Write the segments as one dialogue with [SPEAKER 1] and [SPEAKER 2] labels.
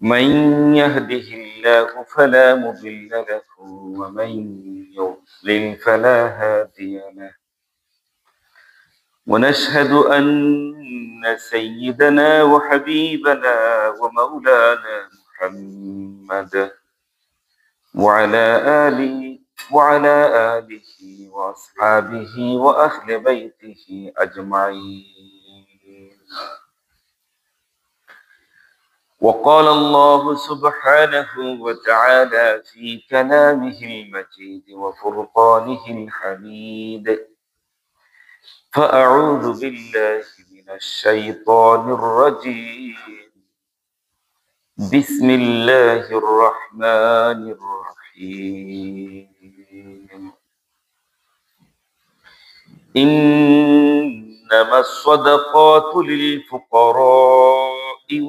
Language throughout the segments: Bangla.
[SPEAKER 1] من يهده الله فلا مضل له ومن يضلل فلا هادي له ونشهد أن سيدنا وحبيبنا ومولانا محمد وعلى آله وعلى آله وأصحابه وأهل بيته أجمعين. وقال الله سبحانه وتعالى في كلامه المجيد وفرقانه الحميد: فأعوذ بالله من الشيطان الرجيم. بسم الله الرحمن الرحيم. إنما الصدقات للفقراء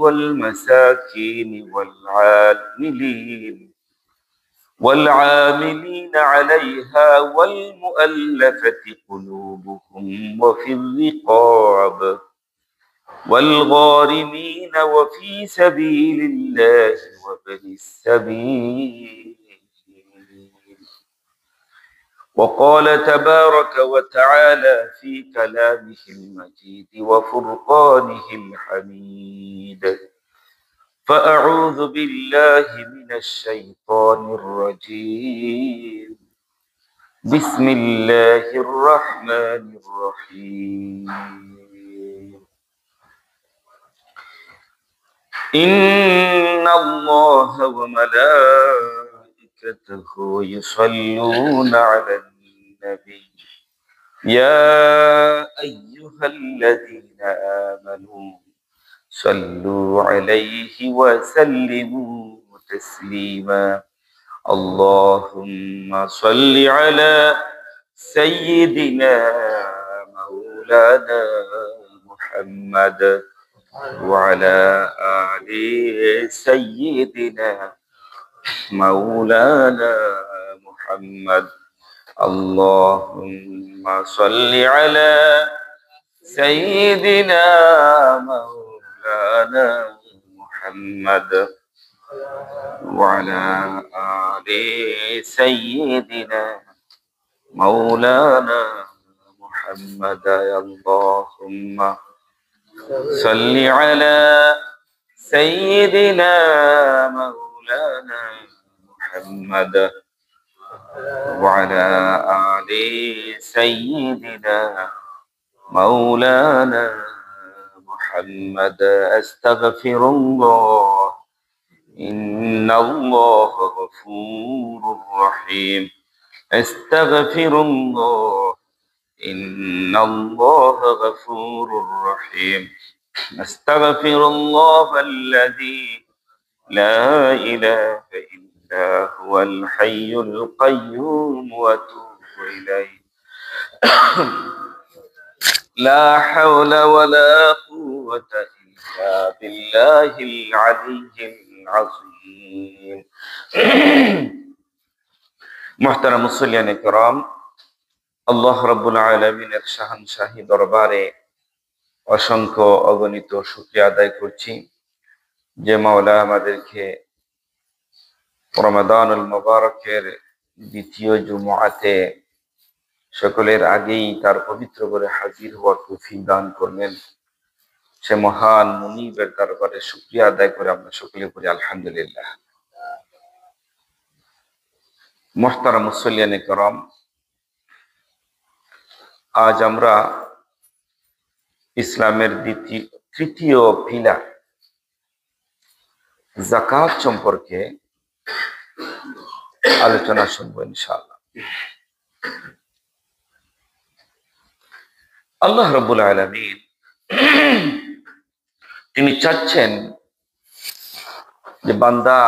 [SPEAKER 1] والمساكين والعاملين عليها والمؤلفة قلوبهم وفي الرقاب والغارمين وفي سبيل الله وابن السبيل. وقال تبارك وتعالى في كلامه المجيد وفرقانه الحميد: فأعوذ بالله من الشيطان الرجيم. بسم الله الرحمن الرحيم. إن الله وملائكته يصلون على النبي يا أيها الذين آمنوا صلوا عليه وسلموا تسليما. اللهم صل على سيدنا مولانا محمد وعلى آل سيدنا مولانا محمد. اللهم صل على سيدنا مولانا محمد وعلى آل سيدنا مولانا محمد. اللهم صل على سيدنا مولانا محمد وعلى آل سيدنا مولانا محمد. أستغفر الله إن الله غفور رحيم. أستغفر الله إن الله غفور رحيم. أستغفر الله الذي لا إله إلا هو الحي القيوم وأتوب إليه. لا حول ولا قوة إلا بالله العلي العظيم. محترم মুসল্লিয়ান কিরাম, আল্লাহ রাব্বুল আলামিনের শাহানশাহী দরবারে অসংখ্য অগণিত শুকরিয়া আদায় করছি যে মাওলা আমাদেরকে রমাদানুল মুবারকের দ্বিতীয় জুমআতে সকলের আগেই তার পবিত্র করে হাজির হওয়ার তৌফিক দান করলেন। সে মহান মুনিবের দরবারে শুকরিয়া আদায় করে আমরা সকলে করি আলহামদুলিল্লাহ। মুহতারাম মুসল্লিয়ানে কিরাম, আজ আমরা ইসলামের তৃতীয় পিলার যাকাত সম্পর্কে আলোচনা শুনবো ইনশাআল্লাহ। আল্লাহ রাব্বুল আলামিন তিনি চাচ্ছেন যে বান্দা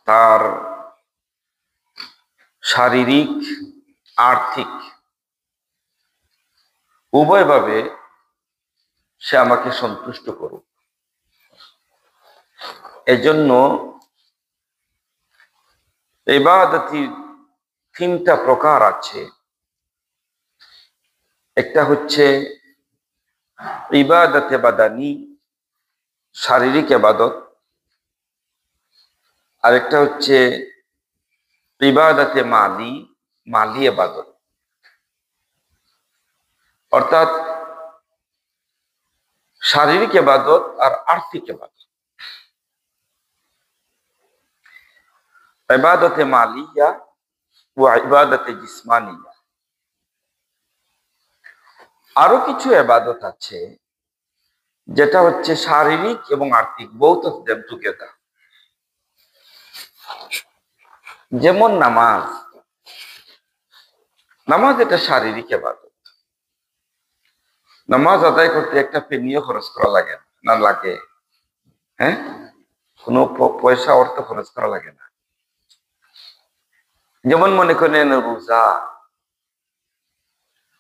[SPEAKER 1] তার শারীরিক আর্থিক উভয়ভাবে সে আমাকে সন্তুষ্ট করুক। এজন্য ইবাদতের তিনটা প্রকার আছে। একটা হচ্ছে ইবাদতে বাদানি, শারীরিক ইবাদত, আরেকটা হচ্ছে ইবাদতে মালি, মালি ইবাদত, অর্থাৎ শারীরিক ইবাদত আর আর্থিক ইবাদত। ইবাদতে মালিয়া ও ইবাদতে জিসমানিয়া। আরো কিছু ইবাদত আছে যেটা হচ্ছে শারীরিক এবং আর্থিক, both of them together। যেমন নামাজ। নামাজ এটা শারীরিক ইবাদত। নামাজ আদায় করতে একটা পেনিও খরচ করা লাগে না, লাগে? হ্যাঁ, কোনো পয়সা অর্থ খরচ করা লাগে না। যেমন মনে করেন রোজা,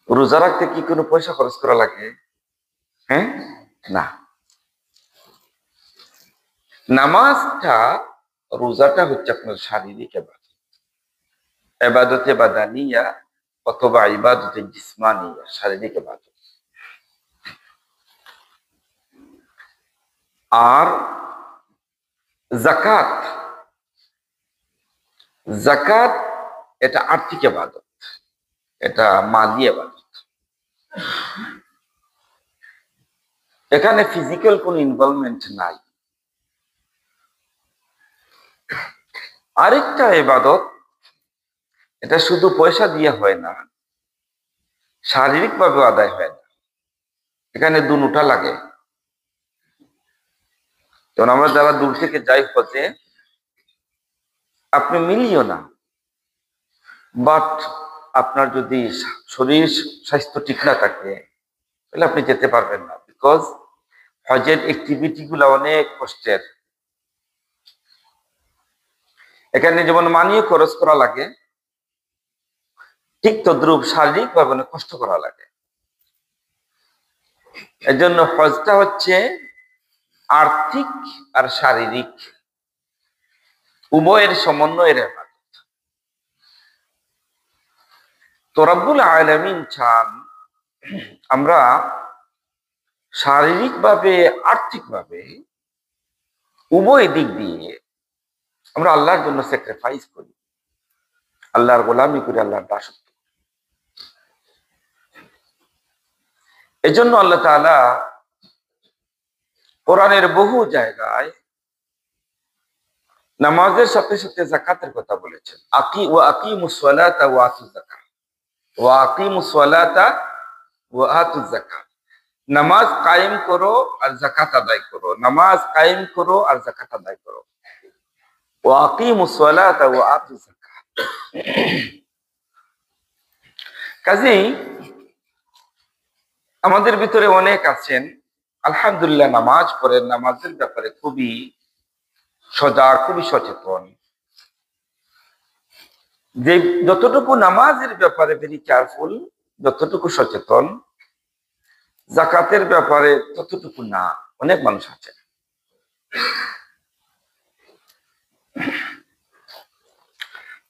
[SPEAKER 1] রোজা রাখতে কি কোনো পয়সা খরচ করা লাগে? হ্যাঁ, না। নামাজটা, রোজাটা হচ্ছে আপনার শারীরিক ইবাদত, ইবাদতে বাদানিয়া অথবা ইবাদতে জিসমানিয়া, শারীরিক ইবাদত। আর যাকাত, যাকাত এটা আর্থিক ইবাদত, এটা মালি ইবাদত। এখানে ফিজিক্যাল কোনো ইনভলভমেন্ট নাই। আরেকটা ইবাদত, এটা শুধু পয়সা দিয়ে হয় না, শারীরিক ভাবে আদায় হয় না, এখানে দুটা লাগে। যেমন আমরা যারা দূর থেকে যাই হতে, আপনি মিলিও না, বাট আপনার যদি শরীর স্বাস্থ্য ঠিক না থাকে তাহলে আপনি যেতে পারবেন না, বিকজ হজের অ্যাক্টিভিটি গুলা অনেক কষ্টের। এখানে যেমন মানিয়ে খরচ করা লাগে, ঠিক তদ্রুপ শারীরিক ভাবে অনেক কষ্ট করা লাগে। এর জন্য হজটা হচ্ছে আর্থিক আর শারীরিক উভয়ের সমন্বয়ের ইবাদত। তো রব্বুল আলামিন চান আমরা শারীরিক ভাবে, আর্থিক ভাবে, উভয় দিক দিয়ে আমরা আল্লাহর জন্য স্যাক্রিফাইস করি, আল্লাহর গোলামি করি, আল্লাহর দাসত্ব। এজন্য আল্লাহ তাআলা কোরআনের বহু জায়গায় নামাজের সাথে সাথে যাকাতের কথা বলেছেন। আকিমুস সালাতা ওয়া আতুজ যাকাত, ওয়া আকিমুস সালাতা ওয়া আতুজ যাকাত। নামাজ কায়েম করো আর যাকাত আদায় করো, নামাজ কায়েম করো আর যাকাত আদায় করো। ওয়া আকিমুস সালাতা ওয়া আতুজ যাকাত। কাজেই আমাদের ভিতরে অনেক আছেন আলহামদুলিল্লাহ নামাজ পড়েন, নামাজের ব্যাপারে খুবই সজাগ, খুবই সচেতন, যে যতটুকু নামাজের ব্যাপারে ভেরি কেয়ারফুল, যতটুকু সচেতন, যাকাতের ব্যাপারে ততটুকু না। অনেক মানুষ আছে।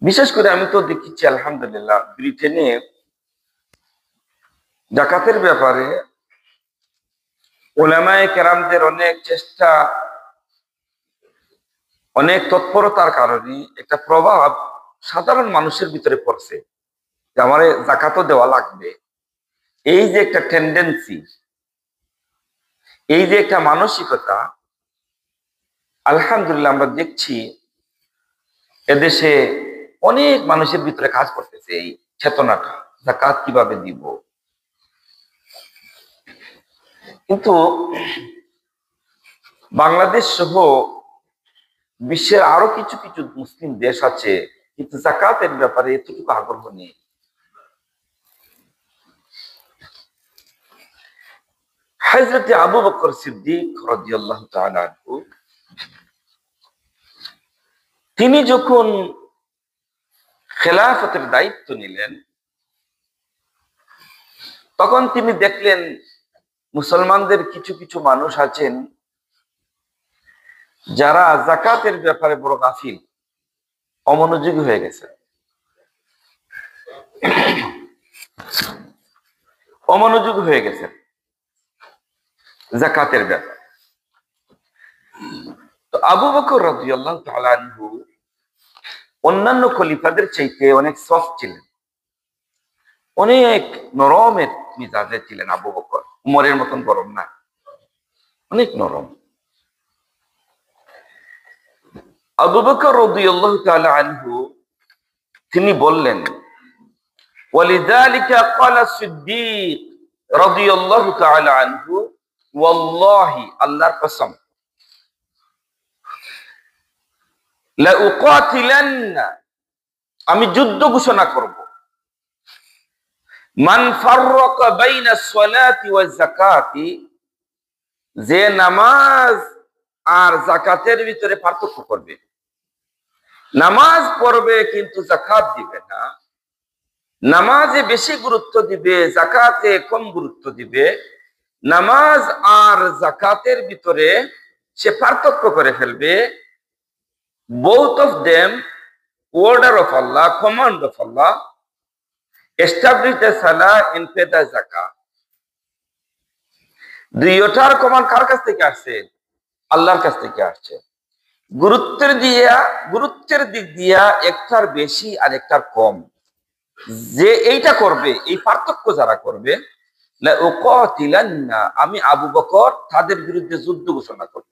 [SPEAKER 1] বিশেষ করে আমি তো দেখেছি আলহামদুলিল্লাহ ব্রিটেনে যাকাতের ব্যাপারে উলামায়ে কেরামদের অনেক চেষ্টা, অনেক তৎপরতার কারণে একটা প্রভাব সাধারণ মানুষের ভিতরে পড়ছে যে আমার যাকাতও দেওয়া লাগবে। এই যে একটা টেন্ডেন্সি, এই যে একটা মানসিকতা, আলহামদুলিল্লাহ আমরা দেখছি এদেশে অনেক মানুষের ভিতরে কাজ করতেছে এই চেতনাটা, যাকাত কিভাবে দিব। কিন্তু বাংলাদেশ সহ বিশ্বের আরো কিছু কিছু মুসলিম দেশ আছে, কিন্তু যাকাতের ব্যাপারে এতটুকু আগ্রহ নেই। হযরত আবু বকর সিদ্দিক রাদিয়াল্লাহু তাআলা আনহু, তিনি যখন খেলাফতের দায়িত্ব নিলেন, তখন তিনি দেখলেন মুসলমানদের কিছু কিছু মানুষ আছেন যারা যাকাতের ব্যাপারে বড় গাফিল, অমনোযোগী হয়ে গেছে, অমনোযোগী হয়ে গেছে যাকাতের ব্যাপারে। তো আবু বকর রাদিয়াল্লাহু তাআলা আনহু অন্যান্য খলিফাদের চাইতে অনেক সফট ছিলেন, অনেক নরমের মিজাজের ছিলেন আবু বকর। উমরের মতন গরম না, অনেক নরম। আবু বকর রাদিয়াল্লাহু তাআলা আনহু তিনি বললেন, ওয়ালিযালিকা ক্বালা সিদ্দীক রাদিয়াল্লাহু তাআলা আনহু, ওয়াল্লাহি আল্লাহর কসম, লা উকাতিলান্না আমি যুদ্ধ ঘোষণা করব, মান ফাররাকা বাইনা সলাতি ওয়াজ যাকাতি যে নামাজ আর যাকাতের ভিতরে পার্থক্য করবে। নামাজ পড়বে কিন্তু যাকাত দিবে না, নামাজে বেশি গুরুত্ব দিবে যাকাতে কম গুরুত্ব দিবে, নামাজ আর যাকাতের ভিতরে সে পার্থক্য করে ফেলবে। both of them order of Allah, command of Allah, establish the salah and pay the zakah. দুইটার কমান্ড কার কাছ থেকে আসছে? আল্লাহর কাছ থেকে আসছে। গুরুত্বের দিক দিয়া একটার বেশি আর একটার কম, যে এইটা করবে, এই পার্থক্য যারা করবে, লা উকাতিলান্না আমি আবু বকর তাদের বিরুদ্ধে যুদ্ধ ঘোষণা করব।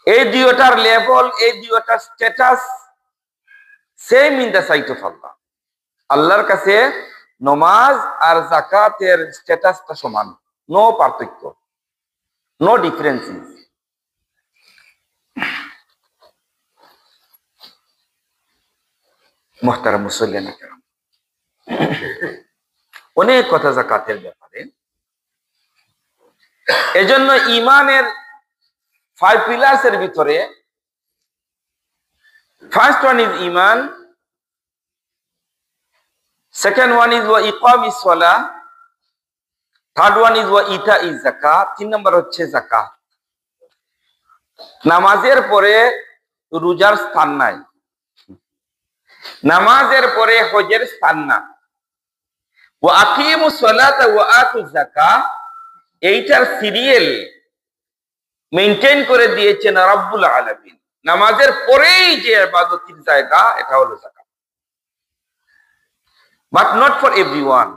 [SPEAKER 1] এই দুইটার লেভেল, এই দুইটার status same in the sight of Allah. আল্লাহর কাছে নামাজ আর যাকাতের স্ট্যাটাসটা সমান, নো পার্থক্য, নো ডিফারেন্সেস। মুহতারাম মুসল্লিয়ান কিরাম, অনেক কথা যাকাতের ব্যাপারে। এজন্য ঈমানের 5 পিলার্স এর ভিতরে ফার্স্ট ওয়ান ইজ ঈমান, সেকেন্ড ওয়ান ইজ ওয়া ইকামিস সালাহ, থার্ড ওয়ান ইজ ওয়া ইতাইজ যাকাত, 3 নম্বর হচ্ছে যাকাত। নামাজের পরে রোজার স্থান নাই, নামাজের পরে হজের স্থান না। ওয়া আকিমুস সালাতা ওয়া আতুজ যাকাত, এইটার সিরিয়াল মেইনটেইন করে দিয়েছেন রব্বুল আলামিন। নামাজের পরেই যে ইবাদতের জায়গা, এটা হলো যাকাত, but not for everyone.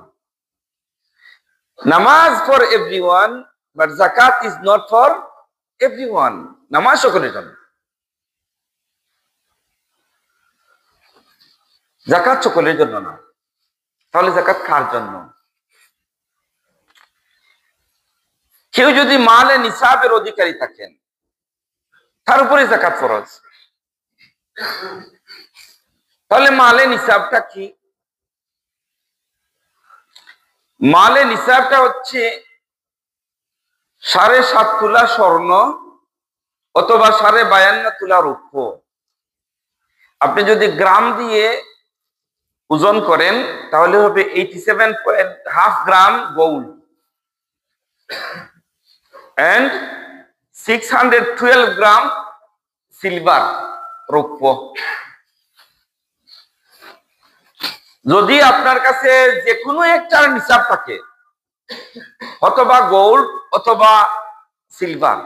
[SPEAKER 1] Namaz for everyone, but zakat is not for everyone. নামাজ সকলের জন্য, যাকাত সকলের জন্য না। তাহলে যাকাত কার জন্য? কেউ যদি মালে নিসাবের অধিকারী থাকেন, তার উপরে যাকাত ফরজ। তাহলে মালে নিসাবটা কি? মালে নিসাবটা হচ্ছে 7.5 তোলা স্বর্ণ অথবা 52.5 তোলা রৌপ্য। আপনি যদি গ্রাম দিয়ে ওজন করেন তাহলে হবে 87.5 গ্রাম গোল্ড and 612 গ্রাম সিলভার, রৌপ্য। যদি আপনার কাছে যে কোনো একটার নিসাব থাকে, অথবা গোল্ড অথবা সিলভার,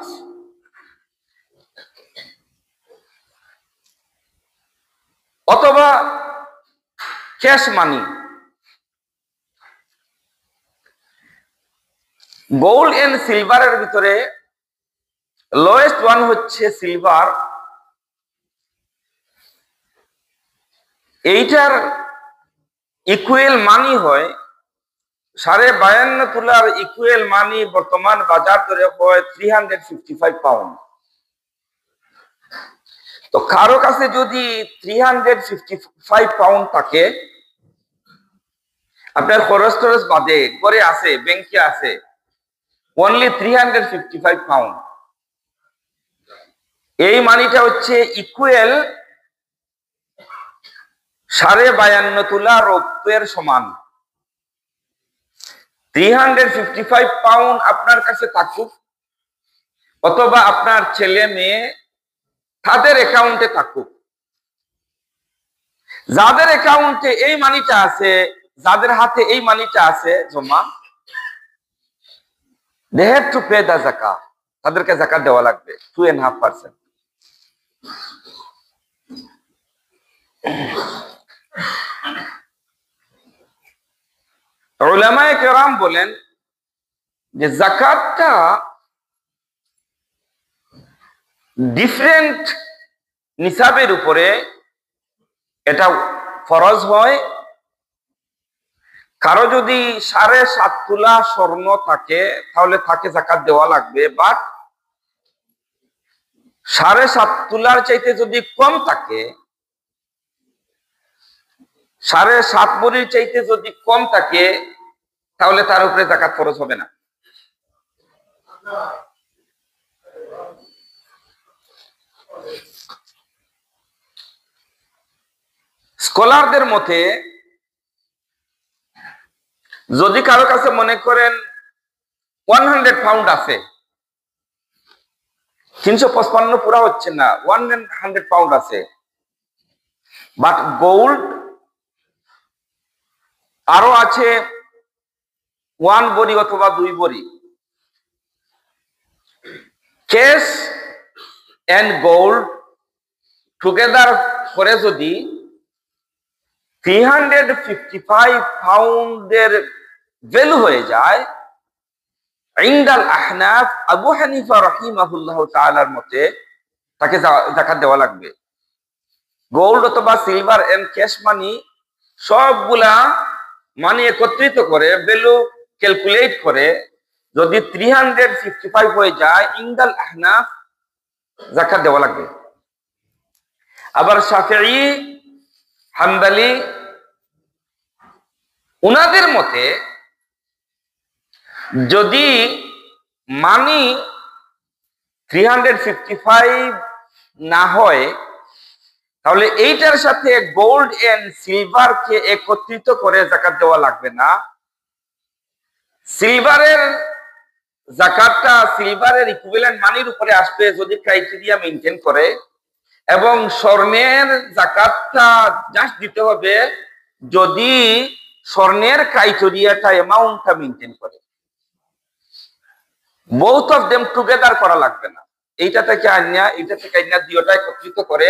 [SPEAKER 1] অথবা ক্যাশ মানি, গোল্ড এন্ড সিলভারের ভিতরে লোয়েস্ট ওয়ান হচ্ছে সিলভার। এইটার ইকুয়াল মানি হয় 52.5 তোলার ইকুয়াল মানি বর্তমান বাজার দরে হয় 355 পাউন্ড। তো কারো কাছে যদি 355 পাউন্ড থাকে, আপনার খরচ টরচ বাদে করে আছে, ব্যাংকে আছে অনলি 355 পাউন্ড, এই মানিটা হচ্ছে ইকুয়াল 52.5 তোলা রৌপ্যের সমান। 355 পাউন্ড আপনার কাছে থাকুক অথবা আপনার ছেলে মেয়ে তাদের অ্যাকাউন্টে থাকুক, যাদের অ্যাকাউন্টে এই মানিটা আছে, যাদের হাতে এই মানিটা আছে জমা, they have to pay the zakah. তাদেরকে জাকাত দেওয়া লাগবে 2.5%। উলামায়ে কেরাম বলেন যে জাকাতটা ডিফারেন্ট নিসাবের উপরে এটা ফরজ হয়। কারো যদি 7.5 তোলা স্বর্ণ থাকে তাহলে তাকে জাকাত দেওয়া লাগবে, বাট 7.5 তোলার চাইতে যদি কম থাকে, 7.5 ভরির চাইতে যদি কম থাকে তাহলে তার উপরে জাকাত ফরজ হবে না। স্কলারদের মতে যদি কারো কাছে মনে করেন 100 পাউন্ড আছে, 355 পুরা হচ্ছে না, 100 পাউন্ড আছে, বাট গোল্ড আরো আছে 1 ভরি অথবা 2 ভরি, ক্যাশ এন্ড গোল্ড টুগেদার করে যদি 355 পাউন্ডের ভ্যালু হয়ে যায়, ইনদাল আহনাফ আবু হানিফা রাহিমাহুল্লাহ তাআলার মতে তাকে যাকাত দেওয়া লাগবে। গোল্ড অথবা সিলভার এন্ড ক্যাশ মানি সবগুলা মানি একত্রিত করে ভ্যালু ক্যালকুলেট করে যদি 355 হয়ে যায়, ইনদাল আহনাফ যাকাত দেওয়া লাগবে। আবার শাফিঈ, হাম্বলি উনাদের মতে যদি মানি 355 না হয় তাহলে এইটার সাথে গোল্ড এন্ড সিলভার কে একত্রিত করে যাকাত দেওয়া লাগবে না। সিলভারের যাকাতটা সিলভারের ইকুইভ্যালেন্ট মানির উপরে আসবে যদি ক্রাইটেরিয়া মেইনটেইন করে, এবং স্বর্ণের যাকাতটা জাস্ট দিতে হবে যদি স্বর্ণের ক্রাইটেরিয়াটা অ্যামাউন্টটা মেইনটেইন করে। both of them together করা লাগবে না। এইটা থেকে আইনা দুইটা একত্রিত করে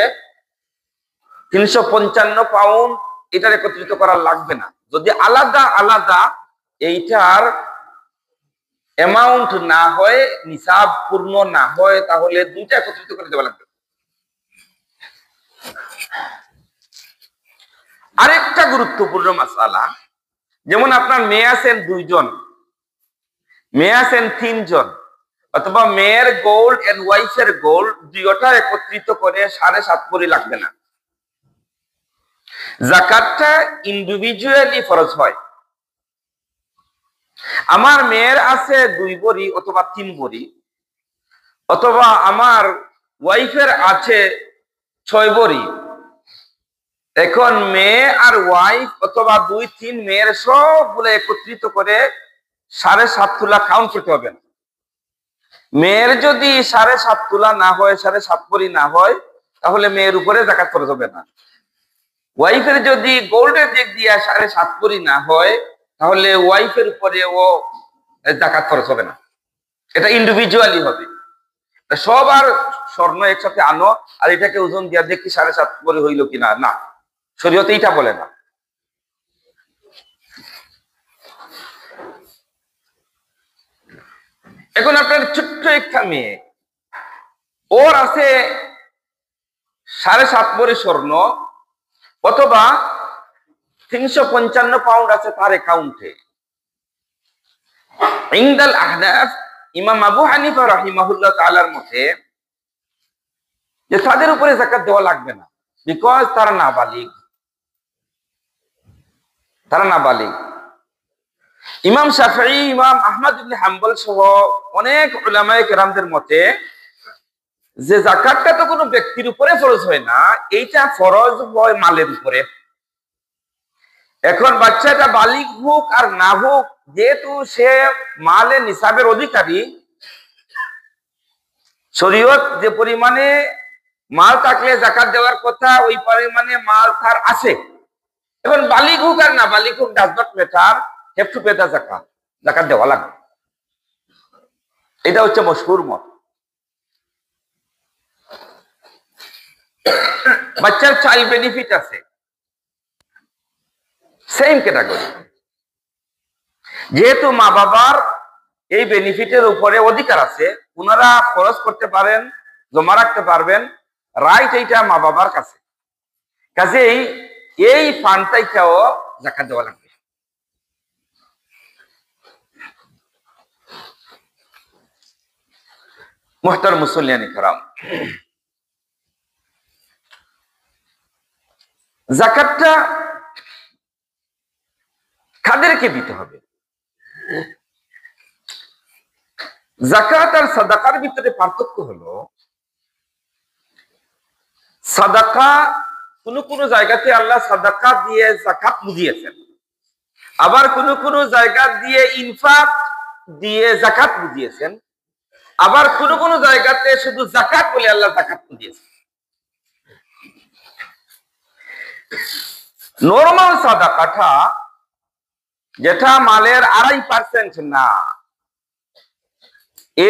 [SPEAKER 1] 355 পাউন্ড এটার একত্রিত করা লাগবে না। যদি আলাদা আলাদা এইটার অ্যামাউন্ট না হয়, নিসাব পূর্ণ না হয়, তাহলে দুইটা একত্রিত করে দেওয়া লাগবে। আরেকটা গুরুত্বপূর্ণ মাসালা, যেমন আপনার মেয়ে আছেন 2 জন, মেয়ে আছেন 3 জন, অথবা মেয়ের গোল্ড এন্ড ওয়াইফের গোল্ড দুইটা একত্রিত করে 7.5 ভরি লাগবে না। যাকাতটা ইন্ডিভিজুয়ালি ফরজ হয়। আমার মেয়ের আছে 2 ভরি অথবা 3 ভরি, অথবা আমার ওয়াইফের আছে 6 ভরি। এখন মেয়ে আর ওয়াইফ অথবা 2-3 মেয়ের সবগুলো একত্রিত করে 7.5 তোলা কাউন্ট করতে হবে না। মেয়ের যদি 7.5 তোলা না হয়, 7.5 ভরি না হয়, তাহলে মেয়ের উপরে যাকাত ফরজ হবে না। ওয়াইফের যদি গোল্ডের দিক দিয়ে 7.5 ভরি না হয়, তাহলে ওয়াইফের উপরে ও যাকাত খরচ হবে না। এটা ইন্ডিভিজুয়ালি হবে। সব আর স্বর্ণ একসাথে আনো আর এটাকে ওজন দিয়া দেখি 7.5 ভরি হইল কিনা, না, শরীয়তে এটা বলে না। এখন আপনার ছোট্ট একটা মেয়ে, ওর আছে 7.5 ভরি স্বর্ণ অথবা 355 পাউন্ড আছে তার অ্যাকাউন্টে। ইনদাল আহনাফ ইমাম আবু হানিফা রাহিমাহুল্লাহ তাআলার মতে যে তাদের উপরে যাকাত দেওয়া লাগবে না, বিকজ তারা নাবালিগ। ইমাম শাফিঈ, ইমাম আহমদ ইবনে হাম্বল সহ অনেক উলামায়ে কেরামদের মতে যে যাকাতটা তো কোনো ব্যক্তির উপরে ফরজ হয় না, এইটা ফরজ হয় মালের উপরে। এখন বাচ্চাটা বালিগ হোক আর না হোক, যেহেতু সে মালে নিসাবের অধিকারী, শরীয়ত যে পরিমাণে মাল থাকলে যাকাত দেওয়ার কথা ওই পরিমাণে মাল তার আছে। এখন বালিগ হোক আর না বালিগ হোক, does not matter, have to pay the zakat, যাকাত দেওয়া লাগবে। এটা হচ্ছে মশহুর মত। বাচ্চার চাইল্ড বেনিফিট আছে, সেম ক্যাটাগরি। যেহেতু মা বাবার এই বেনিফিটের উপরে অধিকার আছে, ওনারা খরচ করতে পারেন, জমা রাখতে পারবেন, রাইট এইটা মা বাবার কাছে। কাজেই এই ফান্ডটাইকেও যাকাত দেওয়া লাগবে। মুহতারাম মুসল্লিয়ান ইকরাম, যাকাতটা কাদেরকে দিতে হবে? যাকাত আর সাদাকার ভিতরে পার্থক্য হলো, সাদাকা কোন কোন জায়গাতে আল্লাহ সাদাকা দিয়ে যাকাত বুঝিয়েছেন, আবার কোন কোন জায়গা দিয়ে ইনফাক দিয়ে যাকাত বুঝিয়েছেন, আবার কোন কোন জায়গাতে শুধু যাকাত বলে আল্লাহ যাকাত বুঝিয়েছেন। নরমাল সাদাকাটা যেটা মালের 2.5% না,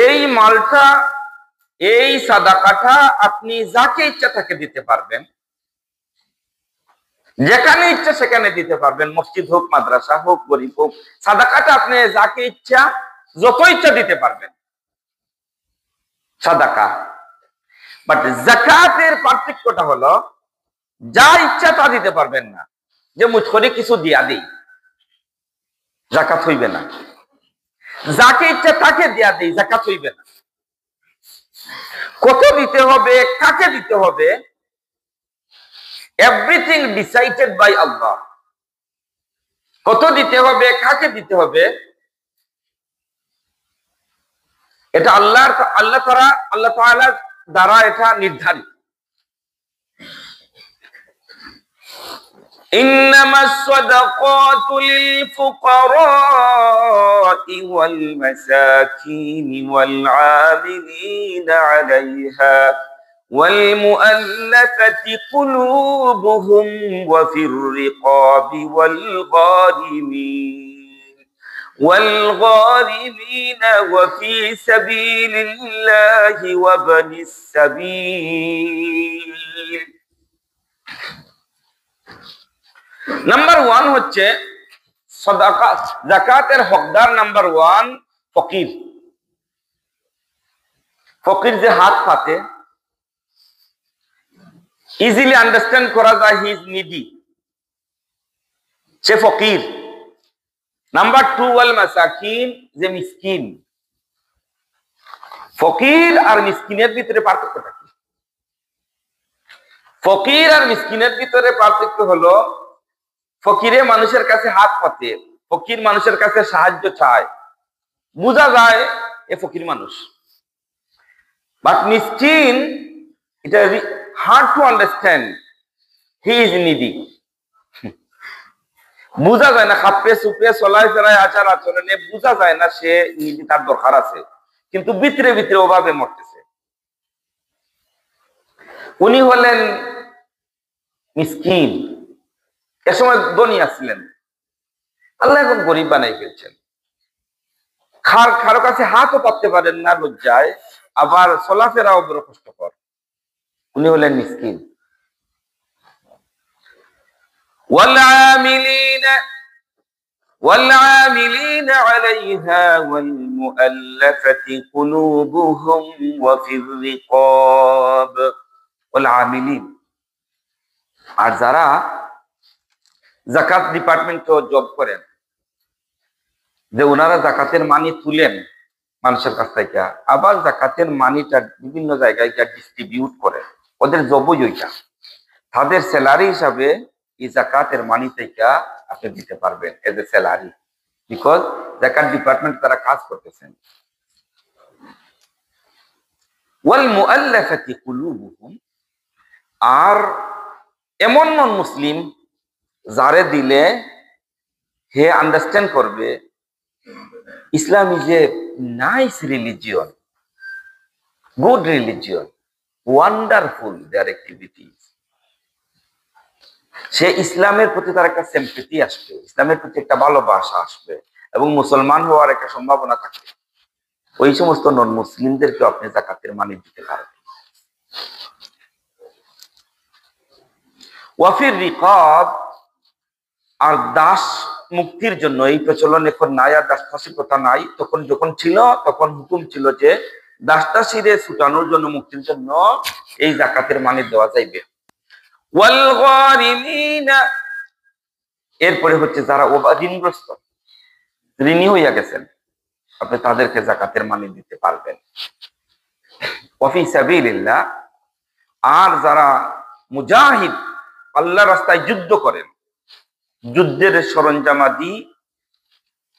[SPEAKER 1] এই মালটা, এই সাদাকাটা আপনি যাকে ইচ্ছা তাকে দিতে পারবেন, যেখানে ইচ্ছা সেখানে দিতে পারবেন, মসজিদ হোক, মাদ্রাসা হোক, গরিব হোক, সাদাকাটা আপনি যাকে ইচ্ছা যত ইচ্ছা দিতে পারবেন, সাদাকা। বাট যাকাতের পার্থক্যটা হলো, যা ইচ্ছা তা দিতে পারবেন না। যে মুখ করে কিছু দিয়া দিই, যাকাত হইবে না। যাকে ইচ্ছা তাকে দিয়া দিই, যাকাত হইবে না। কত দিতে হবে, কাকে দিতে হবে, এভরিথিং ডিসাইডেড বাই আল্লাহ। কত দিতে হবে, কাকে দিতে হবে, এটা আল্লাহ তাআলা দ্বারা এটা নির্ধারিত। إنما الصدقات للفقراء والمساكين والعاملين عليها والمؤلفة قلوبهم وفي الرقاب والغارمين وفي سبيل الله وابن السبيل। নাম্বার 1 হচ্ছে সাদাকাত। যাকাতের হকদার নাম্বার 1 ফকির। ফকির যে হাত পাতে, ইজিলি আন্ডারস্ট্যান্ড করা যায় he is needy, say Fakir. Number 2 ওয়াল মাসাকিন, যে মিসকিন। ফকির আর মিসকিনের ভিতরে পার্থক্যটা কি? ফকির আর মিসকিনের ভিতরে পার্থক্য হলো, ফকিরে মানুষের কাছে হাত পাতে, ফকির মানুষের কাছে সাহায্য চায়, বোঝা যায় এ ফকির মানুষ। বাট মিসকিন, এটা hard to understand, he is needy. বোঝা যায় না, খাপে সুপে চলায় ফেরায় আচার আচরণে বোঝা যায় না সে নিডি, তার দরকার আছে, কিন্তু ভিতরে ভিতরে অভাবে মরতেছে। উনি হলেন মিসকিন। এ সময় ধনী আসলেন, আল্লাহ এখন গরিব বানাই ফেলছেন। কারো কাছে হাতও পাততে পারেন না লজ্জায়, আবার চলাফেরাও বড় কষ্টকর। উনি হলেন মিসকিন। والعاملين عليها والمؤلفة قلوبهم وفي الرقاب والعاملين। আর যারা যাকাত ডিপার্টমেন্টে জব করেন, যে ওনারা যাকাতের মানি তুলেন মানুষের কাছ থেকে, আবার যাকাতের মানিটা বিভিন্ন জায়গায় ডিস্ট্রিবিউট করে, ওদের জবই ওইটা। তাদের স্যালারি হিসাবে এই যাকাতের মানি থেকে আপনি দিতে পারবেন as a salary, because zakat department তারা কাজ করতেছেন। ওয়াল মুআল্লাফাতি কুলুবুহুম, আর এমন নন মুসলিম যারে দিলে হে আন্ডারস্ট্যান্ড করবে Islam is a nice religion, good religion, wonderful their activities. সে ইসলামের প্রতি তার একটা সিম্পেথি আসবে, ইসলামের প্রতি একটা ভালোবাসা আসবে, এবং মুসলমান হওয়ার একটা সম্ভাবনা থাকবে। ওই সমস্ত নন মুসলিমদেরকে আপনি যাকাতের মানি দিতে পারবেন। ওয়াফির রিকাব, আর দাস মুক্তির জন্য, এই প্রচলন এখন নাই, আর দাস দাসীর কথা নাই, তখন যখন ছিল তখন হুকুম ছিল যে দাস দাসীরে ছুটানোর জন্য, মুক্তির জন্য এই যাকাতের মানি দেওয়া যাইবে। ওয়াল গারিমিনা, এরপরে হচ্ছে যারা ঋণগ্রস্ত, ঋণী হইয়া গেছেন, আপনি তাদেরকে যাকাতের মানি দিতে পারবেন। ওয়াফি সাবিলিল্লাহ, আর যারা মুজাহিদ, আল্লাহর রাস্তায় যুদ্ধ করেন, যুদ্ধের সরঞ্জামাদি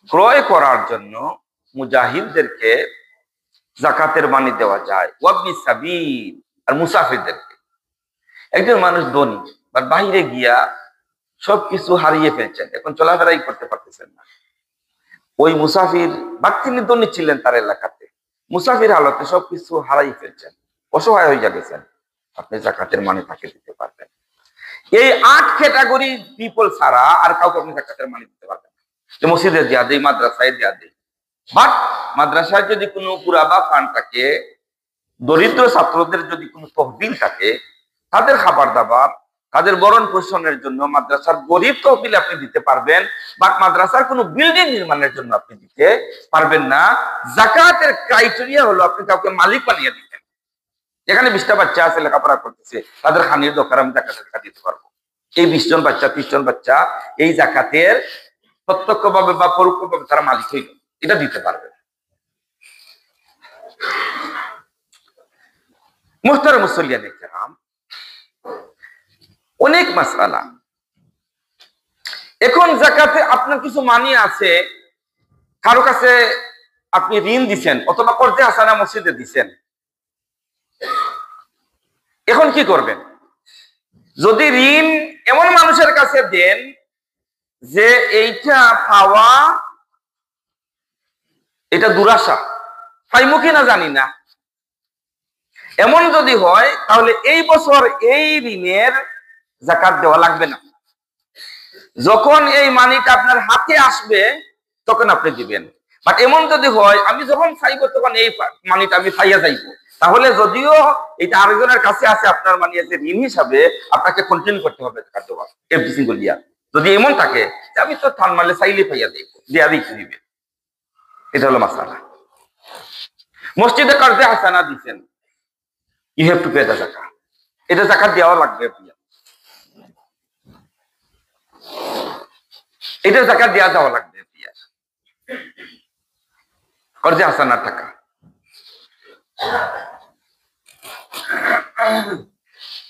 [SPEAKER 1] ক্রয় করার জন্য মুজাহিদদেরকে যাকাতের মানি দেওয়া যায়। ওয়াবনি সাবিল, আর মুসাফিরদেরকে। একজন মানুষ ধনী, বা বাহিরে গিয়া সবকিছু হারিয়ে ফেলছেন, এখন চলাফেরাই করতে পারতেছেন না, ওই মুসাফির, বা তিনি ধনী ছিলেন তার এলাকাতে, মুসাফির হালতে সবকিছু হারাই ফেলছেন, অসহায় হয়ে গেছেন, আপনি যাকাতের মানি তাকে দিতে পারবেন। এই 8 ক্যাটাগরি পিপল ছাড়া আর কাউকে আপনি যাকাতের মানি দিতে পারবেন না। যে মসজিদে দেয়া দেয়, মাদ্রাসায় দেয়া দেয়, বাট মাদ্রাসায় যদি কোনো পুরাবা ফান্ড থাকে, দরিদ্র ছাত্রদের যদি কোনো তহবিল থাকে, তাদের খাবার দাবার, তাদের বরণ পোষণের জন্য মাদ্রাসার গরিব তহবিল আপনি দিতে পারবেন, বাট মাদ্রাসার কোনো বিল্ডিং নির্মাণের জন্য আপনি দিতে পারবেন না। যাকাতের ক্রাইটেরিয়া হলো আপনি কাউকে মালিক বানিয়ে দিতেন। এখানে 20টা বাচ্চা আছে, লেখাপড়া করতেছে, তাদের খানির দরকার, আমি যাকাতের টাকা দিতে পারবো। এই 20 জন বাচ্চা, 30 জন বাচ্চা এই যাকাতের প্রত্যক্ষভাবে বা পরোক্ষভাবে তারা মালিক হইল, এটা দিতে পারবে। মুহতারাম মুসল্লিয়ানে কেরাম, অনেক মাসআলা। এখন যাকাতে আপনার কিছু মানি আছে, কারো কাছে আপনি ঋণ দিচ্ছেন, অথবা কর্জে হাসানা মসজিদে দিচ্ছেন, এখন কি করবেন? যদি ঋণ এমন মানুষের কাছে দেন যে এইটা পাওয়া, এটা দুরাশা, পাইমু কিনা জানি না, এমন যদি হয়, তাহলে এই বছর এই ঋণের যাকাত দেওয়া লাগবে না। যখন এই মানিটা আপনার হাতে আসবে তখন আপনি দিবেন। বাট এমন যদি হয়, আমি যখন চাইবো তখন এই মানিটা আমি পাইয়া যাইব, তাহলে যদিও এটা আরেকজনের কাছে আছে, আপনার মানি আছে, ঋণ হিসাবে আপনাকে কন্টিনিউ করতে হবে যাকাত দেওয়া এভরি সিঙ্গল ইয়ার। যদি এমন থাকে যে আমি তো থান মারলে চাইলে পাইয়া দেব, দেয়া দিতে দিবে, এটা হলো মাসালা। মসজিদে কর্জে হাসানা দিচ্ছেন, you have to pay the zakat, এটা যাকাত দেওয়া লাগবে, এটা যাকাত দেওয়া যাওয়া লাগবে। কর্জে হাসানার টাকা,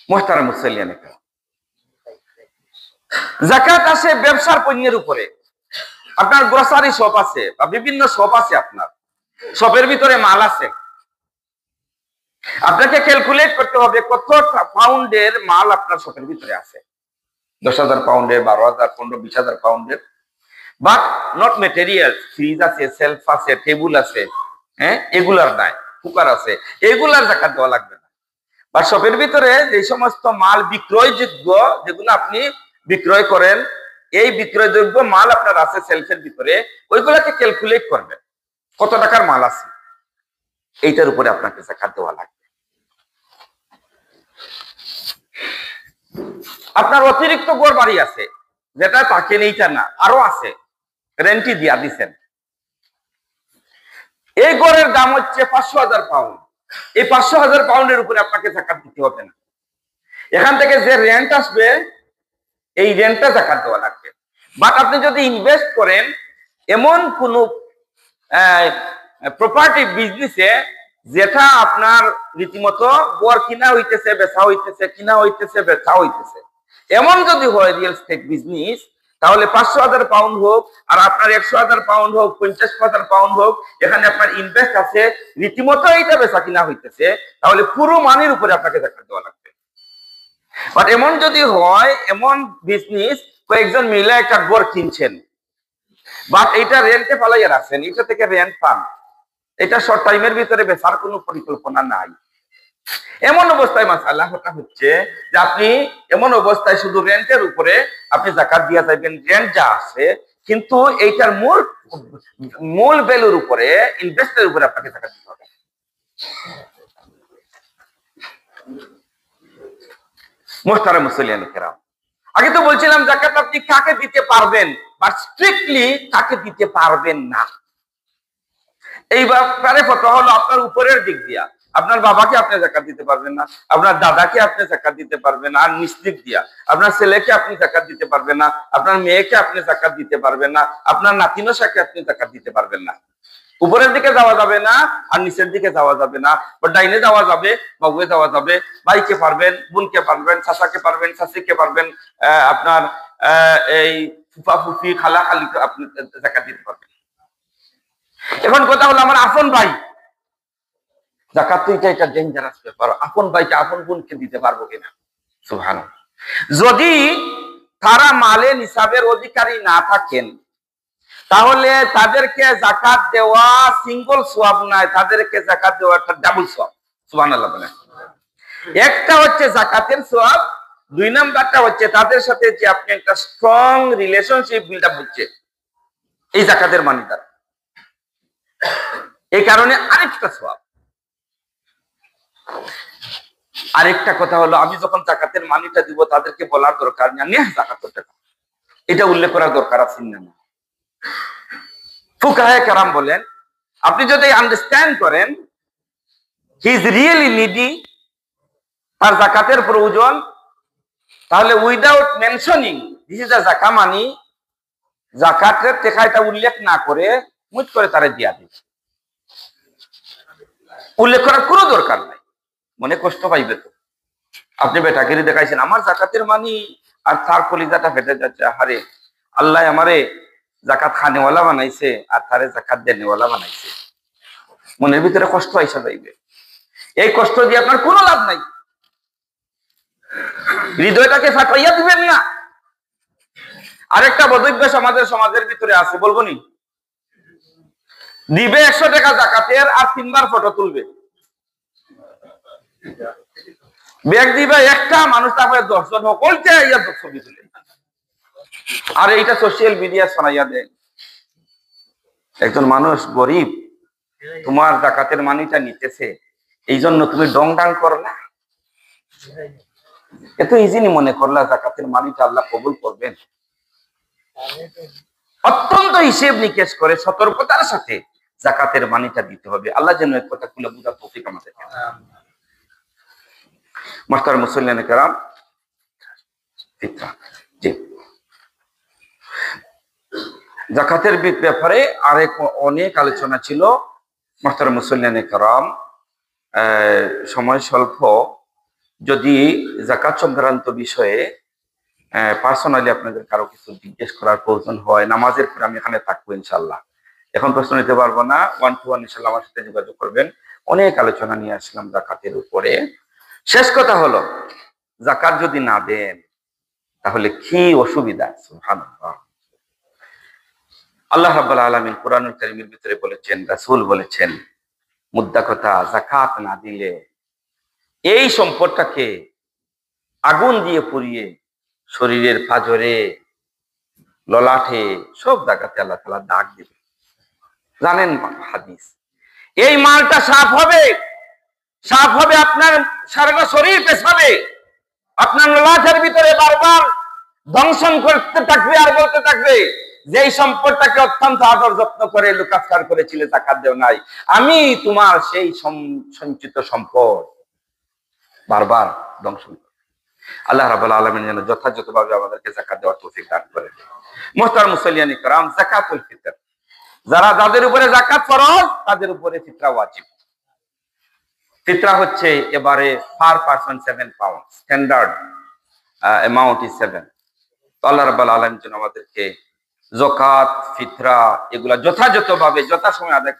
[SPEAKER 1] মুহতারাম মুসল্লিয়ানে কেরাম, যাকাত আসে ব্যবসার পণ্যের উপরে। আপনার গ্রোসারি শপ আছে বা বিভিন্ন শপ আছে, আপনার শপের ভিতরে মাল আছে, আপনাকে ক্যালকুলেট করতে হবে কত পাউন্ডের মাল আপনার শপের ভিতরে আছে। 10,000 পাউন্ডের, 12,000, 15, 20,000 পাউন্ডের, বাট নট মেটেরিয়াল। ফ্রিজ আছে, সেলফ আছে, টেবিল আছে, হ্যাঁ, এগুলার নাই, কুকার আছে, এগুলার যাকাত দেওয়া লাগবে না। বা শপের ভিতরে যে সমস্ত মাল বিক্রয়যোগ্য, যেগুলো আপনি বিক্রয় করেন, এই বিক্রয়যোগ্য মাল আপনার আছে সেলফের ভিতরে, ওইগুলাকে ক্যালকুলেট করবেন কত টাকার মাল আছে, এইটার উপরে আপনাকে যাকাত দেওয়া লাগবে। আপনার অতিরিক্ত ঘর বাড়ি আছে, যেটা তাকে এইটা না, আরো আছে, রেন্টি দিয়া দিচ্ছেন, এই ঘরের দাম হচ্ছে 500,000 পাউন্ড, এই 500,000 পাউন্ডের উপরে আপনাকে যাকাত দিতে হবে না। এখান থেকে যে রেন্ট আসবে, এই রেন্টটা যাকাত দেওয়া লাগবে। বাট আপনি যদি ইনভেস্ট করেন এমন কোন প্রপার্টি বিজনেসে, যেটা আপনার রীতিমতো ঘর কিনা হইতেছে, বেচা হইতেছে, কিনা হইতেছে, বেচা হইতেছে, এমন যদি হয় রিয়েল এস্টেট বিজনেস, তাহলে 500,000 পাউন্ড হোক আর আপনার 100,000 পাউন্ড হোক, 50,000 পাউন্ড হোক, এখানে আপনার ইনভেস্ট আছে, রীতিমতো এইটা বেচা কিনা হইতেছে, তাহলে পুরো মানের উপরে আপনাকে যাকাত দেওয়া লাগবে। বাট এমন যদি হয়, এমন বিজনেস কয়েকজন মিলে একটা ঘর কিনছেন, বাট এটা রেন্টে ফালাইয়া রাখছেন, এটা থেকে রেন্ট পান, এটা শর্ট টাইমের ভিতরে বেচার কোনো পরিকল্পনা নাই, এমন অবস্থায় মাসালা হচ্ছে যে আপনি এমন অবস্থায় শুধু রেন্টের উপরে আপনি যাকাত দিয়া যাবেন, রেন্ট যা আছে, কিন্তু এইটার মূল ভ্যালুর উপরে, ইনভেস্টের উপরে আপনাকে যাকাত দিতে হবে। মুহতারাম মুসল্লিয়ানে কেরাম, আগে তো বলছিলাম যাকাত আপনি কাকে দিতে পারবেন, বাট স্ট্রিক্টলি কাকে দিতে পারবেন না। এই ব্যাপারে ফতোয়া হলো আপনার উপরের দিক দিয়া, আপনার বাবাকে আপনি যাকাত দিতে পারবেন না, আপনার দাদাকে আপনি যাকাত দিতে পারবেন না, আর নিচ দিক দিয়া আপনার ছেলেকে আপনি যাকাত দিতে পারবেন না, আপনার মেয়েকে আপনি যাকাত দিতে পারবেন না, আপনার নাতিনশাকে আপনি যাকাত দিতে পারবেন না। উপরের দিকে যাওয়া যাবে না, আর নিচের দিকে যাওয়া যাবে না, বা ডাইনে যাওয়া যাবে, বাবুয়ে যাওয়া যাবে, ভাইকে পারবেন, বোনকে পারবেন, চাচাকে পারবেন, চাচিকে পারবেন, আপনার এই ফুফা ফুফি খালা খালিকে আপনি যাকাত দিতে পারবেন। এখন কথা হলো আমার আপন ভাই, যাকাত তো এটা ডেঞ্জারাস ব্যাপার, আপন ভাইকে আপন বোনকে দিতে পারবো কিনা? সুবহানাল্লাহ। যদি তারা মালে নিসাবের অধিকারী না থাকেন, তাহলে তাদেরকে যাকাত দেওয়া সিঙ্গল সওয়াব নয়, তাদেরকে যাকাত দেওয়া একটা ডাবল সওয়াব। সুবহানাল্লাহ বলেন। একটা হচ্ছে যাকাতের সওয়াব, দুই নাম্বারটা হচ্ছে তাদের সাথে যে আপনি একটা স্ট্রং রিলেশনশিপ বিল্ড আপ হচ্ছে এই যাকাতের মানি দ্বারা, এই কারণে আরেকটা সওয়াব। আরেকটা কথা হলো, আমি যখন যাকাতের মানিটা দিব তাদেরকে বলার দরকার নেই যাকাতের টাকা, এটা উল্লেখ করার দরকার আছে না। ফুকাহে কেরাম বলেন, আপনি যদি আন্ডারস্ট্যান্ড করেন হি ইজ রিয়েলি নিডি, তার যাকাতের প্রয়োজন, তাহলে without mentioning this is a যাকা মানি, যাকাতের টাকা এটা উল্লেখ না করে মুট করে তারা দিয়া দিবে, উল্লেখ করার কোনো দরকার নাই। মনে কষ্ট পাইবে তো, আপনি বেটাগিরি দেখাইছেন আমার যাকাতের মানি, আর তার কলিজাটা ফেটে যাচ্ছে, আরে আল্লাহ আমারে যাকাত খানেওয়ালা বানাইছে আর তারে যাকাত দেনেওয়ালা বানাইছে, মনের ভিতরে কষ্ট আইসা যাইবে। এই কষ্ট দিয়ে আপনার কোনো লাভ নাই, হৃদয়টাকে ফাটাইয়া দিবেন না। আরেকটা বদভ্যাস আমাদের সমাজের ভিতরে আছে, বলবো নি, দিবে 100 টাকা যাকাতের আর 3 বার ফটো তুলবে, ব্যাগ দিবে একটা মানুষ, তারপরে 10 জন সকলকে ইয়া ছবি তুলে, আর এইটা সোশ্যাল মিডিয়া শোনাইয়া দেয়। একজন মানুষ গরিব, তোমার যাকাতের মানিটা নিতেছে, এই জন্য তুমি ডং ডাং করলা, এত ইজিলি মনে করলা যাকাতের মানিটা আল্লাহ কবুল করবেন? অত্যন্ত হিসেব নিকেশ করে সতর্কতার সাথে যাকাতের মানিটা দিতে হবে। আল্লাহ যেন এক কথা খুলে বুঝার তৌফিক আমাদের। মুহতারাম মুসল্লিয়ানে কেরাম, জি, যাকাতের ব্যাপারে আরেক অনেক আলোচনা ছিল। মুহতারাম মুসল্লিয়ানে কেরাম, সময় স্বল্প, যদি যাকাত সংক্রান্ত বিষয়ে পার্সোনালি আপনাদের কারো কিছু জিজ্ঞেস করার প্রয়োজন হয়, নামাজের পরে আমি এখানে থাকবো ইনশাল্লাহ, এখন প্রশ্ন নিতে পারবো না, 1 to 1 ইনশাল্লাহ আমার সাথে যোগাযোগ করবেন। অনেক আলোচনা নিয়ে আসলাম যাকাতের উপরে। শেষ কথা হলো, যাকাত যদি না দেন তাহলে কি অসুবিধা? সুবহানাল্লাহ। আল্লাহ রাব্বুল আলামিন কুরআনুল কারীমের ভিতরে বলেছেন, রাসূল বলেছেন, মুদ্রা কথা, যাকাত না দিলে এই সম্পদটাকে আগুন দিয়ে পুড়িয়ে শরীরের পাজরে, ললাটে, সব জায়গাতে আল্লাহ তাআলা দাগ দিবে। জানেন হাদিস, এই মালটা সাফ হবে, সাফ হবে, আপনার সারা শরীর পেছাবে, আপনার ললাটের ভিতরে বারবার দংশন করতে থাকবে আর বলতে থাকবে যে এই সম্পদটাকে অত্যন্ত আদর যত্ন করে লুকাফার করেছিলে, যাকাত দেও নাই, আমি তোমার সেই সঞ্চিত সম্পদ বারবার দংশন। আল্লাহ রাব্বুল আলামিন যেন যথাযথভাবে আমাদেরকে যাকাত দেওয়ার তৌফিক দান করেন। মুহতারাম মুসল্লিয়ানে কেরাম, যাকাতুল ফিতর, যাদের উপরে যাকাত ফরজ তাদের উপরে ফিতরা ওয়াজিব। ফিতরা হচ্ছে এবারে per person 7 pound, standard amount is 7। তো আল্লাহ রাব্বুল আলামিন যেন আমাদেরকে যাকাত, ফিতরা এগুলা যথাযথভাবে যথাসময়ে আদায়